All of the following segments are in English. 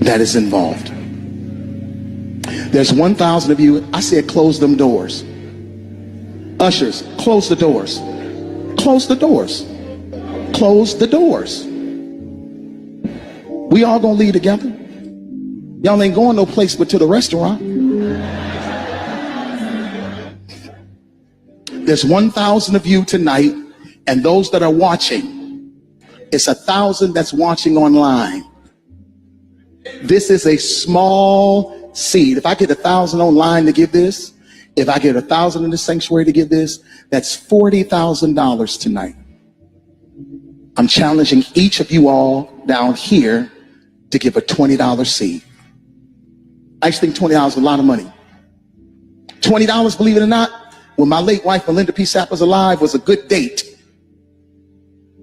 that is involved. There's 1,000 of you. I said close them doors. Ushers, close the doors. Close the doors. Close the doors. We all gonna leave together. Y'all ain't going no place but to the restaurant. There's 1,000 of you tonight, and those that are watching, it's 1,000 that's watching online. This is a small seed. If I get 1,000 online to give this, if I get 1,000 in the sanctuary to give this, that's $40,000 tonight. I'm challenging each of you all down here to give a $20 seed. I actually think $20 is a lot of money. $20, believe it or not, when my late wife Melinda P. Sapp was alive, was a good date.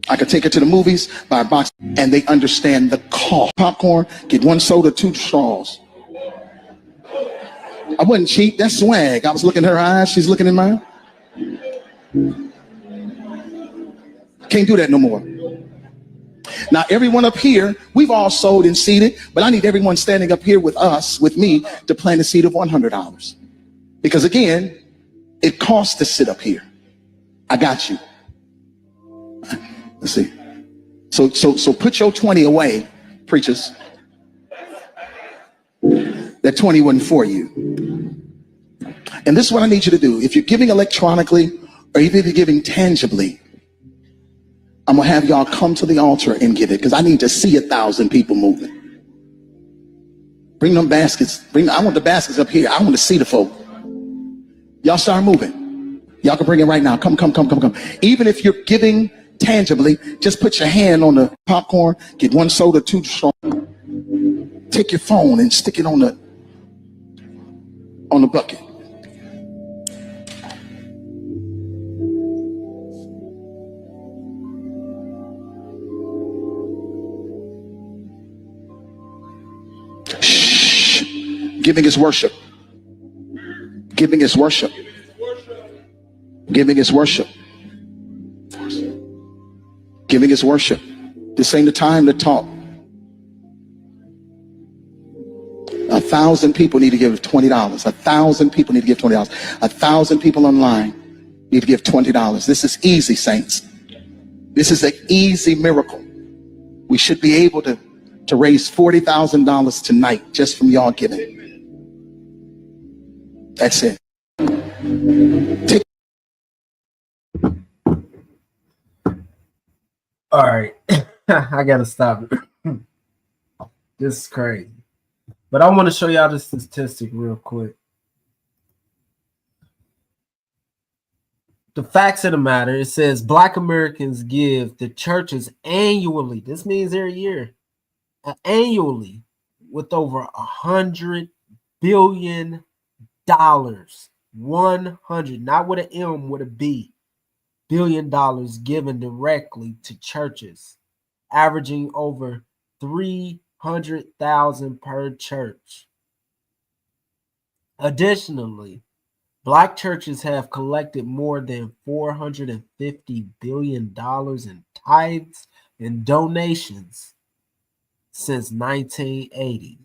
I could take her to the movies, buy a box, and they understand the cost. Popcorn, get 1 soda, 2 straws. I wasn't cheap, that's swag. I was looking in her eyes, she's looking in mine. Can't do that no more. Now, everyone up here, we've all sold and seeded, but I need everyone standing up here with us, with me, to plant a seed of $100. Because again, it costs to sit up here. I got you. Let's see. So put your 20 away, preachers. That 20 wasn't for you. And this is what I need you to do. If you're giving electronically, or even if you're giving tangibly, I'm gonna have y'all come to the altar and give it, because I need to see 1,000 people moving. Bring them baskets. I want the baskets up here. I want to see the folk. Y'all start moving. Y'all can bring it right now. Come. Even if you're giving tangibly, just put your hand on the popcorn, get 1 soda, 2 straws. Take your phone and stick it on the bucket. Shh. Giving is worship. Giving is worship. Giving is worship. Giving is worship. This ain't the time to talk. 1,000 people need to give $20. 1,000 people need to give $20. 1,000 people online need to give $20. This is easy, saints. This is an easy miracle. We should be able to raise $40,000 tonight just from y'all giving. That's it. All right. I gotta stop it. This is crazy. But I want to show y'all this statistic real quick. The facts of the matter, it says Black Americans give the churches annually, this means every year, annually, with over $100 billion. 100, not with an M, with a B, $billion given directly to churches, averaging over 300,000 per church. Additionally, Black churches have collected more than $450 billion in tithes and donations since 1980.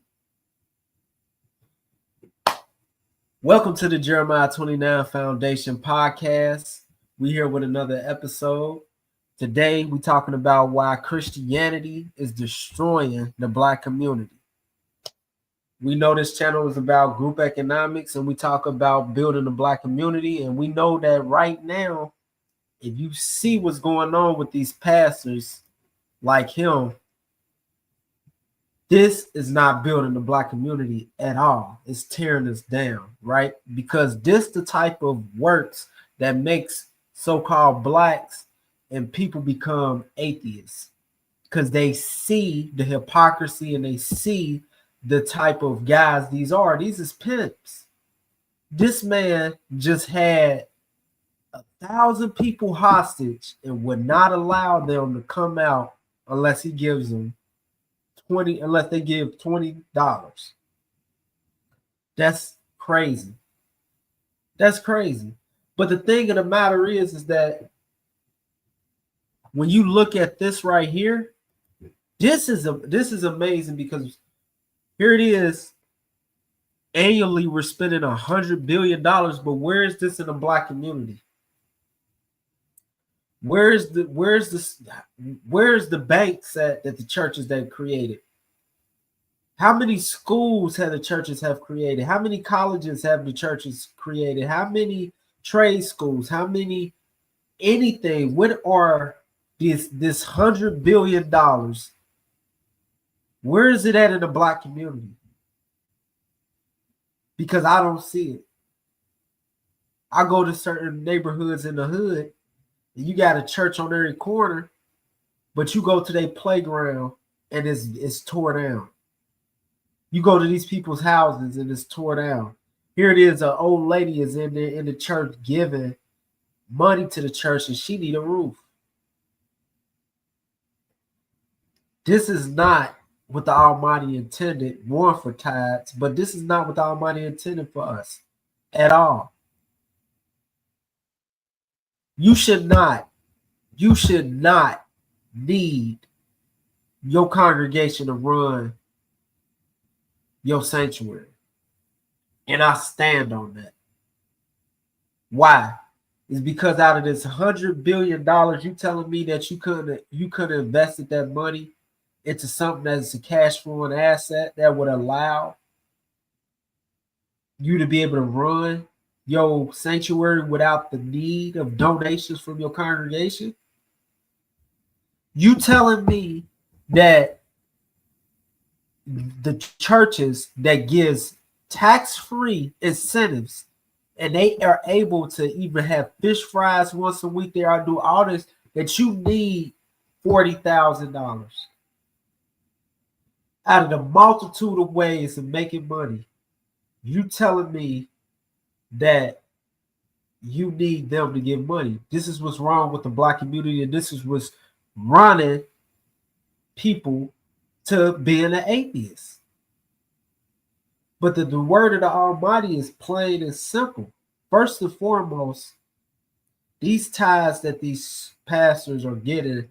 Welcome to the Jeremiah 29 Foundation podcast. We're here with another episode. Today, we're talking about why Christianity is destroying the Black community. We know this channel is about group economics, and we talk about building the Black community. And we know that right now, if you see what's going on with these pastors like him, this is not building the Black community at all. It's tearing us down, right? Because this the type of works that makes so-called Blacks and people become atheists, because they see the hypocrisy and they see the type of guys these are. These is pimps. This man just had 1,000 people hostage and would not allow them to come out unless he gives them unless they give $20. That's crazy. That's crazy. But the thing of the matter is that when you look at this right here, this is amazing, because Here it is. Annually, we're spending $100 billion, but where is this in the Black community? Where's the banks at that the churches that created? How many schools have the churches have created? How many colleges have the churches created? How many trade schools? How many anything? What are this $100 billion? Where is it at in the Black community? Because I don't see it. I go to certain neighborhoods in the hood, and you got a church on every corner, but you go to their playground and it's tore down. You go to these people's houses and it's tore down. Here it is, an old lady is in there in the church giving money to the church and she need a roof. This is not what the Almighty intended, one for tithes, but this is not what the Almighty intended for us at all. You should not need your congregation to run your sanctuary. And I stand on that. Why? It's because out of this $100 billion, you telling me that you could have invested that money into something that's a cash flowing asset that would allow you to be able to run your sanctuary without the need of donations from your congregation? You telling me that the churches that gives tax-free incentives and they are able to even have fish fries once a week, they are do all this, that you need $40,000 out of the multitude of ways of making money. You telling me that you need them to give money. This is what's wrong with the Black community, and this is what's running people to being an atheist. But the word of the Almighty is plain and simple. First and foremost, these tithes that these pastors are getting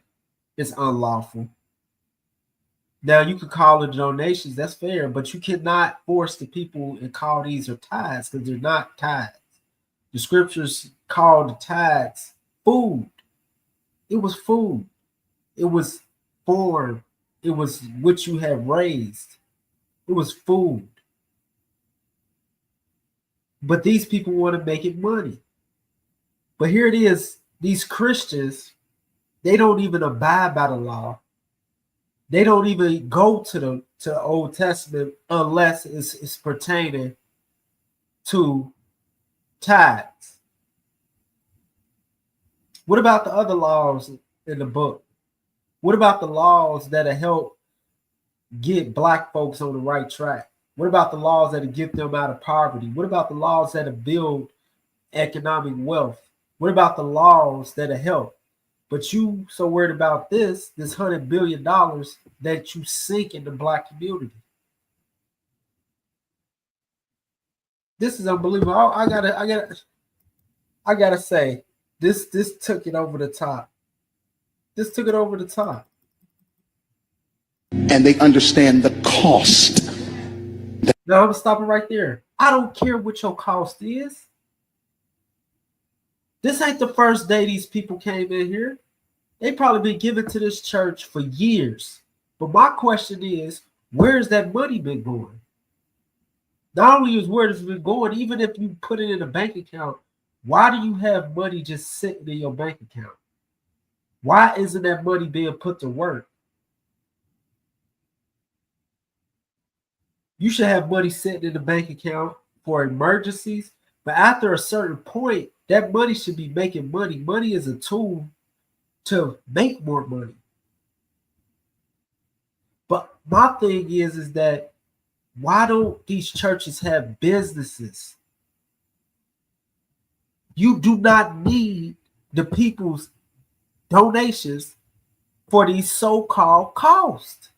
is unlawful. Now, you could call it donations, that's fair, but you cannot force the people and call these are tithes because they're not tithes. The scriptures called the tithes food. It was food. It was form. It was what you have raised. It was food. But these people want to make it money. But here it is, these Christians, they don't even abide by the law. They don't even go to the Old Testament unless it's pertaining to tithes. What about the other laws in the book? What about the laws that help get Black folks on the right track? What about the laws that get them out of poverty? What about the laws that build economic wealth? What about the laws that help? But you so worried about this $100 billion that you sink in the Black community. This is unbelievable. I gotta say, this took it over the top. This took it over the top. And they understand the cost. Now I'm stopping right there. I don't care what your cost is. This ain't the first day these people came in here. They probably been given to this church for years. But my question is, where's that money been going? Not only is where it's been going, even if you put it in a bank account, why do you have money just sitting in your bank account? Why isn't that money being put to work? You should have money sitting in the bank account for emergencies, but after a certain point, that money should be making money. Money is a tool to make more money. But my thing is that why don't these churches have businesses? You do not need the people's donations for these so-called costs.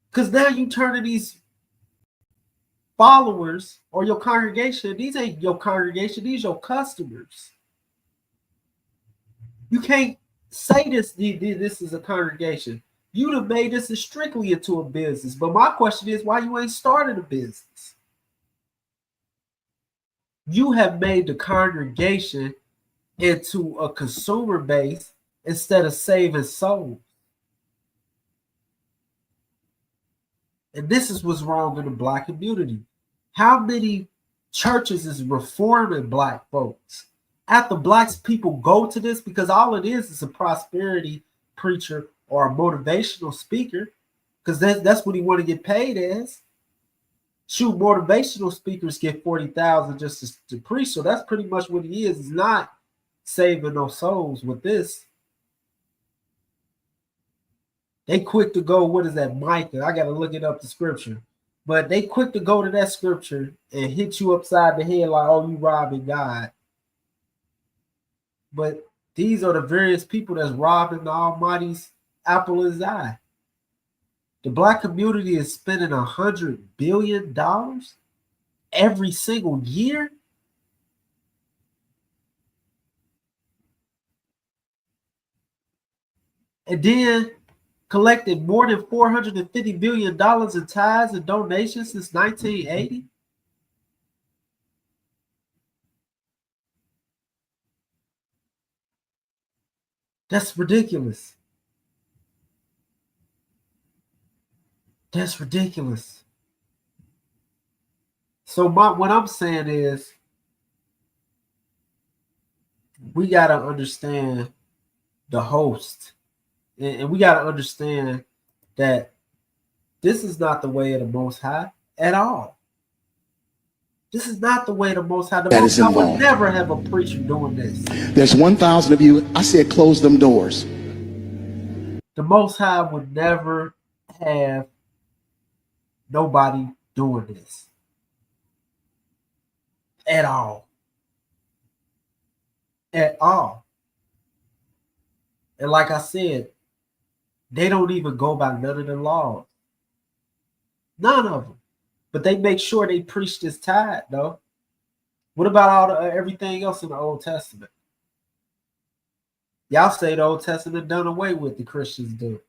Because now you turn to these followers or your congregation. These ain't your congregation. These your customers. You can't say this is a congregation. You'd have made this strictly into a business. But my question is, why you ain't started a business? You have made the congregation into a consumer base instead of saving souls. And this is what's wrong in the Black community. How many churches is reforming Black folks? After Black people go to this, because all it is a prosperity preacher or a motivational speaker, because that's what he want to get paid as. Shoot, motivational speakers get 40,000 just to preach, so that's pretty much what he is. He's not saving no souls with this. They quick to go, what is that, Micah? I got to look it up, the scripture. But they quick to go to that scripture and hit you upside the head like, oh, you robbing God. But these are the various people that's robbing the Almighty's apple of his eye. The Black community is spending $100 billion every single year. And then collected more than $450 billion in tithes and donations since 1980. That's ridiculous. That's ridiculous. So what I'm saying is, we got to understand the host. And we got to understand that this is not the way of the Most High at all. This is not the way the Most High. The Most High would never have a preacher doing this. There's 1,000 of you. I said close them doors. The Most High would never have nobody doing this at all. At all. And like I said, they don't even go by none of the laws. None of them. But they make sure they preach this tithe, though. What about all everything else in the Old Testament? Y'all say the Old Testament done away with, the Christians do.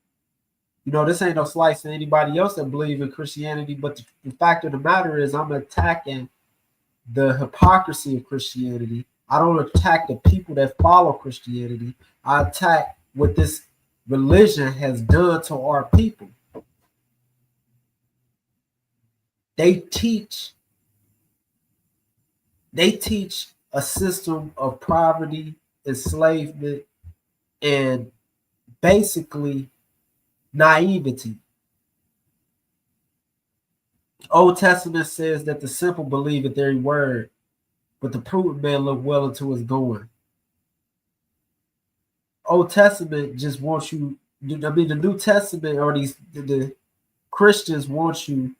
You know, this ain't no slice to anybody else that believe in Christianity, but the fact of the matter is I'm attacking the hypocrisy of Christianity. I don't attack the people that follow Christianity. I attack what this religion has done to our people. They teach a system of poverty, enslavement, and basically naivety. Old Testament says that the simple believe at their word, but the prudent man look well into his going. Old Testament just wants you, I mean, the New Testament or the Christians want you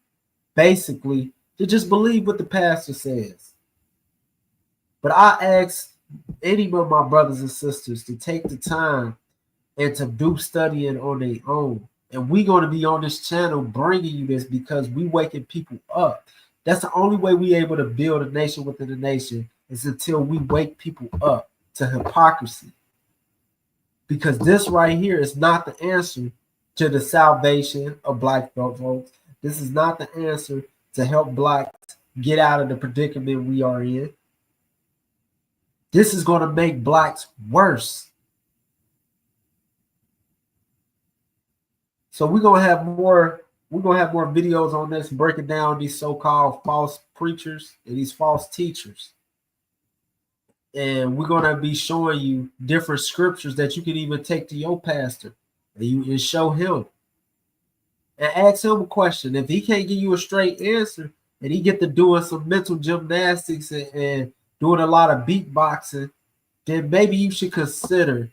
basically to just believe what the pastor says. But I ask any of my brothers and sisters to take the time and to do studying on their own. And we're going to be on this channel bringing you this because we waking people up. That's the only way we able to build a nation within a nation is until we wake people up to hypocrisy. Because this right here is not the answer to the salvation of Black folks. This is not the answer to help Blacks get out of the predicament we are in. This is going to make Blacks worse. So we're gonna have more videos on this, breaking down these so-called false preachers and these false teachers. And we're gonna be showing you different scriptures that you can even take to your pastor and show him. And ask him a question. If he can't give you a straight answer and he get to doing some mental gymnastics and doing a lot of beatboxing, then maybe you should consider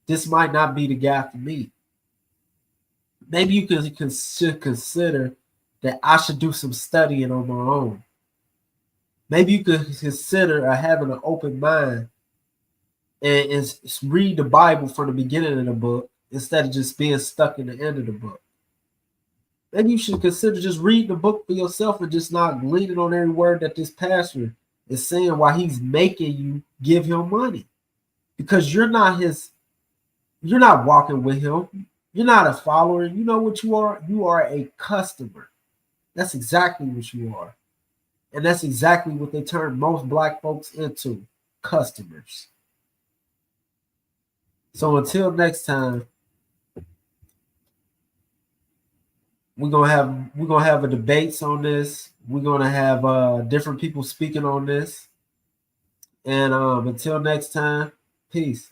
this might not be the guy for me. Maybe you should consider that I should do some studying on my own. Maybe you could consider having an open mind and read the Bible from the beginning of the book instead of just being stuck in the end of the book. Maybe you should consider just reading the book for yourself and just not leaning on every word that this pastor is saying while he's making you give him money. because you're not walking with him. You're not a follower. You know what you are? You are a customer. That's exactly what you are. And that's exactly what they turn most black folks into, customers. So until next time, we're gonna have a debates on this. We're gonna have different people speaking on this. And until next time, peace.